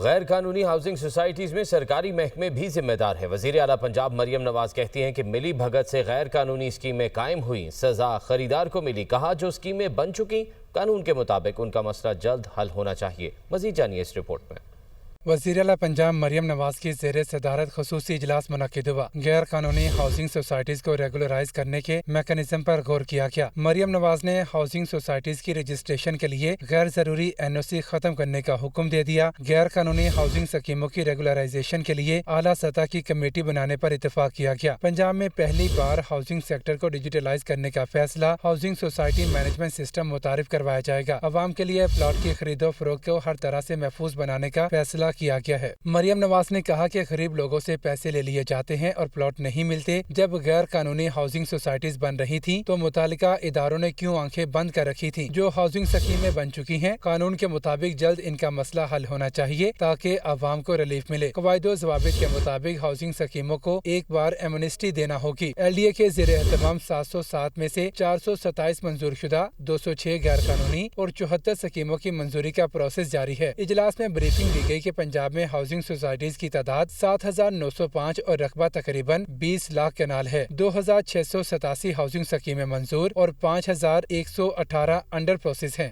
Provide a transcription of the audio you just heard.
غیر قانونی housing societies میں سرکاری محکمے بھی ذمہ دار ہیں۔ وزیر اعلیٰ پنجاب مریم نواز کہتی ہیں کہ ملی بھگت سے غیر قانونی اسکیمیں قائم ہوئیں، سزا خریدار کو ملی۔ کہا جو اسکیمیں بن چکی قانون کے مطابق ان کا مسئلہ جلد حل ہونا چاہیے۔ مزید جانیے اس رپورٹ میں۔ وزیر اعلیٰ پنجاب مریم نواز کی زیر صدارت خصوصی اجلاس منعقد ہوا۔ غیر قانونی ہاؤسنگ سوسائٹیز کو ریگولرائز کرنے کے میکانزم پر غور کیا گیا۔ مریم نواز نے ہاؤسنگ سوسائٹیز کی رجسٹریشن کے لیے غیر ضروری NOC ختم کرنے کا حکم دے دیا۔ غیر قانونی ہاؤسنگ اسکیموں کی ریگولرائزیشن کے لیے اعلیٰ سطح کی کمیٹی بنانے پر اتفاق کیا گیا۔ پنجاب میں پہلی بار ہاؤسنگ سیکٹر کو ڈیجیٹلائز کرنے کا فیصلہ ہاؤسنگ سوسائٹی مینجمنٹ سسٹم متعارف کروایا جائے گا۔ عوام کے لیے پلاٹ کی خرید و فروخت کو ہر طرح سے محفوظ بنانے کا فیصلہ کیا گیا ہے۔ مریم نواز نے کہا کہ غریب لوگوں سے پیسے لے لیے جاتے ہیں اور پلاٹ نہیں ملتے۔ جب غیر قانونی ہاؤسنگ سوسائٹیز بن رہی تھیں تو متعلقہ اداروں نے کیوں آنکھیں بند کر رکھی تھیں؟ جو ہاؤسنگ اسکیمیں بن چکی ہیں، قانون کے مطابق جلد ان کا مسئلہ حل ہونا چاہیے تاکہ عوام کو ریلیف ملے۔ قواعد و ضوابط کے مطابق ہاؤسنگ اسکیموں کو ایک بار ایمنسٹی دینا ہوگی۔ LDA کے زیر اہتمام 707 میں سے 427 منظور شدہ، 206 غیر قانونی اور 74 اسکیموں کی منظوری کا پروسیس جاری ہے۔ اجلاس میں بریفنگ دی گئی کہ پنجاب میں ہاؤسنگ سوسائٹیز کی تعداد 7905 اور رقبہ تقریباً 20 لاکھ کنال ہے۔ 2687 ہاؤسنگ اسکیمیں منظور اور 5118 انڈر پروسیس ہیں۔